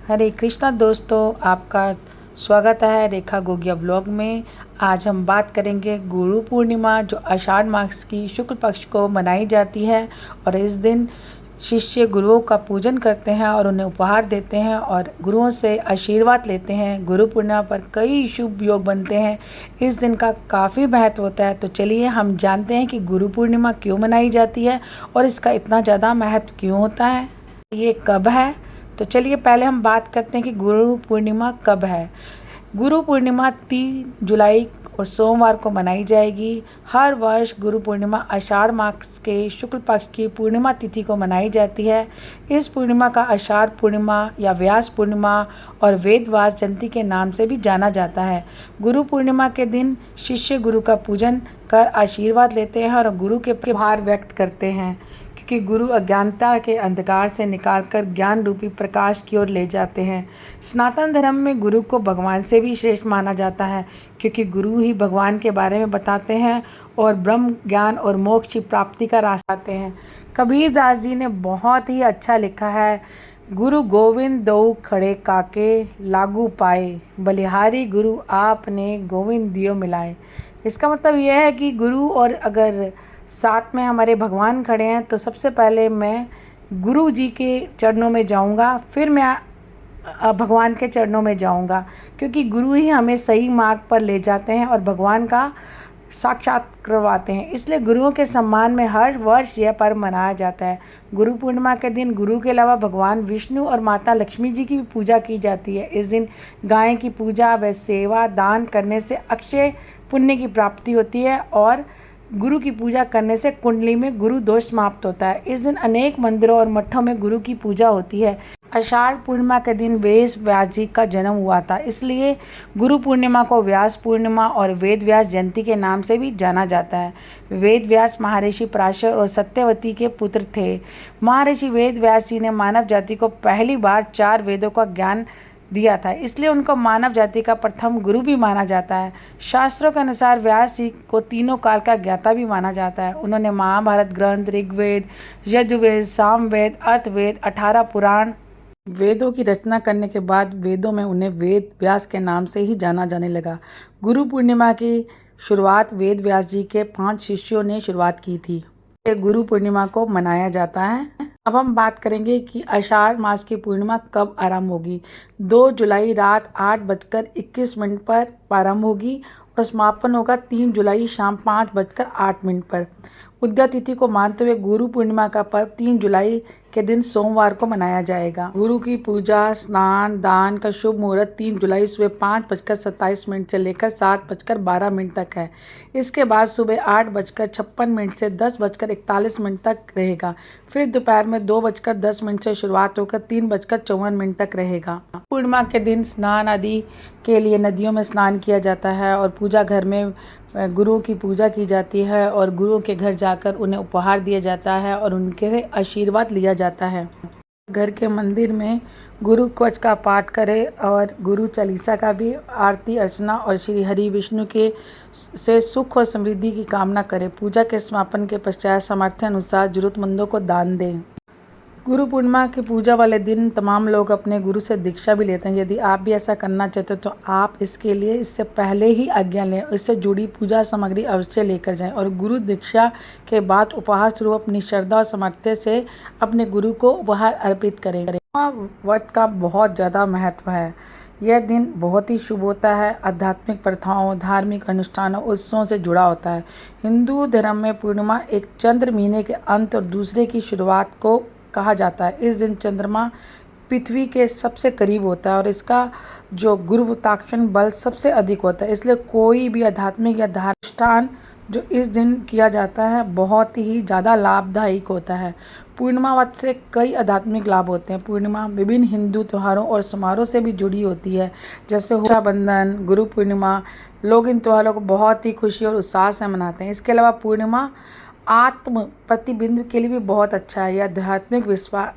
हरे कृष्णा दोस्तों, आपका स्वागत है रेखा गोगिया ब्लॉग में। आज हम बात करेंगे गुरु पूर्णिमा, जो आषाढ़ मास की शुक्ल पक्ष को मनाई जाती है। और इस दिन शिष्य गुरुओं का पूजन करते हैं और उन्हें उपहार देते हैं और गुरुओं से आशीर्वाद लेते हैं। गुरु पूर्णिमा पर कई शुभ योग बनते हैं। इस दिन का काफ़ी महत्व होता है। तो चलिए हम जानते हैं कि गुरु पूर्णिमा क्यों मनाई जाती है और इसका इतना ज़्यादा महत्व क्यों होता है, ये कब है। तो चलिए पहले हम बात करते हैं कि गुरु पूर्णिमा कब है। गुरु पूर्णिमा 3 जुलाई और सोमवार को मनाई जाएगी। हर वर्ष गुरु पूर्णिमा आषाढ़ मास के शुक्ल पक्ष की पूर्णिमा तिथि को मनाई जाती है। इस पूर्णिमा का आषाढ़ पूर्णिमा या व्यास पूर्णिमा और वेदव्यास जयंती के नाम से भी जाना जाता है। गुरु पूर्णिमा के दिन शिष्य गुरु का पूजन कर आशीर्वाद लेते हैं और गुरु के आभार व्यक्त करते हैं, क्योंकि गुरु अज्ञानता के अंधकार से निकालकर ज्ञान रूपी प्रकाश की ओर ले जाते हैं। सनातन धर्म में गुरु को भगवान से भी श्रेष्ठ माना जाता है, क्योंकि गुरु ही भगवान के बारे में बताते हैं और ब्रह्म ज्ञान और मोक्ष की प्राप्ति का रास्ता आते हैं। कबीर दास जी ने बहुत ही अच्छा लिखा है, गुरु गोविंद दो खड़े काके लागू पाए, बलिहारी गुरु आपने गोविंद दियो मिलाए। इसका मतलब यह है कि गुरु और अगर साथ में हमारे भगवान खड़े हैं तो सबसे पहले मैं गुरु जी के चरणों में जाऊंगा, फिर मैं भगवान के चरणों में जाऊंगा, क्योंकि गुरु ही हमें सही मार्ग पर ले जाते हैं और भगवान का साक्षात करवाते हैं। इसलिए गुरुओं के सम्मान में हर वर्ष यह पर्व मनाया जाता है। गुरु पूर्णिमा के दिन गुरु के अलावा भगवान विष्णु और माता लक्ष्मी जी की भी पूजा की जाती है। इस दिन गाय की पूजा व सेवा दान करने से अक्षय पुण्य की प्राप्ति होती है और गुरु की पूजा करने से कुंडली में गुरु दोष समाप्त होता है। इस दिन अनेक मंदिरों और मठों में गुरु की पूजा होती है। आषाढ़ पूर्णिमा के दिन व्यास जी का जन्म हुआ था, इसलिए गुरु पूर्णिमा को व्यास पूर्णिमा और वेद व्यास जयंती के नाम से भी जाना जाता है। वेद व्यास महर्षि पराशर और सत्यवती के पुत्र थे। महर्षि वेद व्यास जी ने मानव जाति को पहली बार 4 वेदों का ज्ञान दिया था, इसलिए उनको मानव जाति का प्रथम गुरु भी माना जाता है। शास्त्रों के अनुसार व्यास जी को तीनों काल का ज्ञाता भी माना जाता है। उन्होंने महाभारत ग्रंथ, ऋग्वेद, यजुर्वेद, सामवेद, अर्थवेद, 18 पुराण वेदों की रचना करने के बाद वेदों में उन्हें वेद व्यास के नाम से ही जाना जाने लगा। गुरु पूर्णिमा की शुरुआत वेद व्यास जी के 5 शिष्यों ने शुरुआत की थी। गुरु पूर्णिमा को मनाया जाता है। अब हम बात करेंगे कि आषाढ़ मास की पूर्णिमा कब आरंभ होगी। 2 जुलाई रात 8:21 पर प्रारंभ होगी और समापन होगा 3 जुलाई शाम 5:08 पर। उदया तिथि को मानते हुए गुरु पूर्णिमा का पर्व 3 जुलाई के दिन सोमवार को मनाया जाएगा। गुरु की पूजा स्नान दान का शुभ मुहूर्त 3 जुलाई सुबह 5:27 से लेकर 7:12 तक है। इसके बाद सुबह 8:56 से 10:41 तक रहेगा। फिर दोपहर में 2:10 से शुरुआत होकर 3:54 तक रहेगा। पूर्णिमा के दिन स्नान आदि के लिए नदियों में स्नान किया जाता है और पूजा घर में गुरुओं की पूजा की जाती है और गुरुओं के घर जाकर उन्हें उपहार दिया जाता है और उनके आशीर्वाद लिया जाता है। घर के मंदिर में गुरु कवच का पाठ करें और गुरु चालीसा का भी आरती अर्चना और श्री हरि विष्णु के से सुख और समृद्धि की कामना करें। पूजा के समापन के पश्चात सामर्थ्य अनुसार जरूरतमंदों को दान दें। गुरु पूर्णिमा की पूजा वाले दिन तमाम लोग अपने गुरु से दीक्षा भी लेते हैं। यदि आप भी ऐसा करना चाहते हो तो आप इसके लिए इससे पहले ही आज्ञा लें। इससे जुड़ी पूजा सामग्री अवश्य लेकर जाएं और गुरु दीक्षा के बाद उपहार स्वरूप अपनी श्रद्धा और सामर्थ्य से अपने गुरु को उपहार अर्पित करें। व्रत का बहुत ज़्यादा महत्व है। यह दिन बहुत ही शुभ होता है। आध्यात्मिक प्रथाओं, धार्मिक अनुष्ठानों, उत्सवों से जुड़ा होता है। हिंदू धर्म में पूर्णिमा एक चंद्र महीने के अंत और दूसरे की शुरुआत को कहा जाता है। इस दिन चंद्रमा पृथ्वी के सबसे करीब होता है और इसका जो गुरुत्वाकर्षण बल सबसे अधिक होता है। इसलिए कोई भी आध्यात्मिक या धार्मिक अनुष्ठान जो इस दिन किया जाता है बहुत ही ज़्यादा लाभदायक होता है। पूर्णिमा व्रत से कई आध्यात्मिक लाभ होते हैं। पूर्णिमा विभिन्न हिंदू त्योहारों और समारोह से भी जुड़ी होती है, जैसे रक्षाबंधन, गुरु पूर्णिमा। लोग इन त्योहारों को बहुत ही खुशी और उत्साह से मनाते हैं। इसके अलावा पूर्णिमा आत्म प्रतिबिंब के लिए भी बहुत अच्छा है। यह आध्यात्मिक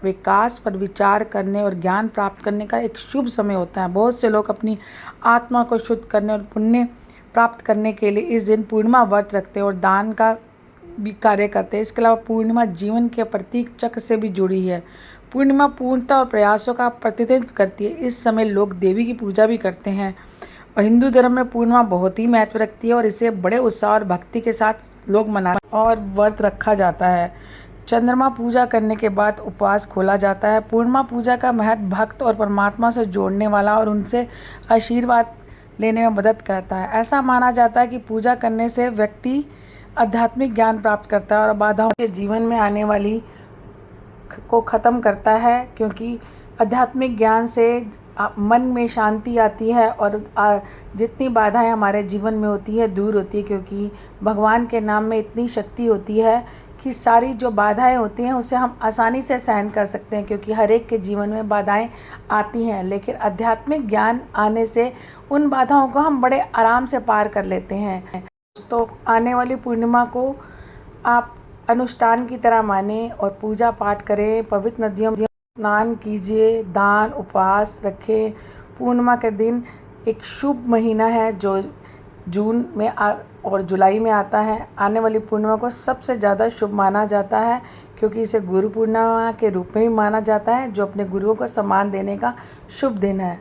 विकास पर विचार करने और ज्ञान प्राप्त करने का एक शुभ समय होता है। बहुत से लोग अपनी आत्मा को शुद्ध करने और पुण्य प्राप्त करने के लिए इस दिन पूर्णिमा व्रत रखते हैं और दान का भी कार्य करते हैं। इसके अलावा पूर्णिमा जीवन के प्रतीक चक्र से भी जुड़ी है। पूर्णिमा पूर्णता और प्रयासों का प्रतिनिधित्व करती है। इस समय लोग देवी की पूजा भी करते हैं और हिंदू धर्म में पूर्णिमा बहुत ही महत्व रखती है और इसे बड़े उत्साह और भक्ति के साथ लोग मनाते हैं और व्रत रखा जाता है। चंद्रमा पूजा करने के बाद उपवास खोला जाता है। पूर्णिमा पूजा का महत्व भक्त और परमात्मा से जोड़ने वाला और उनसे आशीर्वाद लेने में मदद करता है। ऐसा माना जाता है कि पूजा करने से व्यक्ति आध्यात्मिक ज्ञान प्राप्त करता है और बाधाओं के जीवन में आने वाली को ख़त्म करता है, क्योंकि आध्यात्मिक ज्ञान से मन में शांति आती है और जितनी बाधाएं हमारे जीवन में होती है दूर होती है, क्योंकि भगवान के नाम में इतनी शक्ति होती है कि सारी जो बाधाएं होती हैं उसे हम आसानी से सहन कर सकते हैं, क्योंकि हर एक के जीवन में बाधाएं आती हैं। लेकिन आध्यात्मिक ज्ञान आने से उन बाधाओं को हम बड़े आराम से पार कर लेते हैं। दोस्तों, आने वाली पूर्णिमा को आप अनुष्ठान की तरह मानें और पूजा पाठ करें, पवित्र नदियों में स्नान कीजिए, दान उपवास रखें। पूर्णिमा के दिन एक शुभ महीना है जो जून में और जुलाई में आता है। आने वाली पूर्णिमा को सबसे ज़्यादा शुभ माना जाता है, क्योंकि इसे गुरु पूर्णिमा के रूप में भी माना जाता है, जो अपने गुरुओं को सम्मान देने का शुभ दिन है।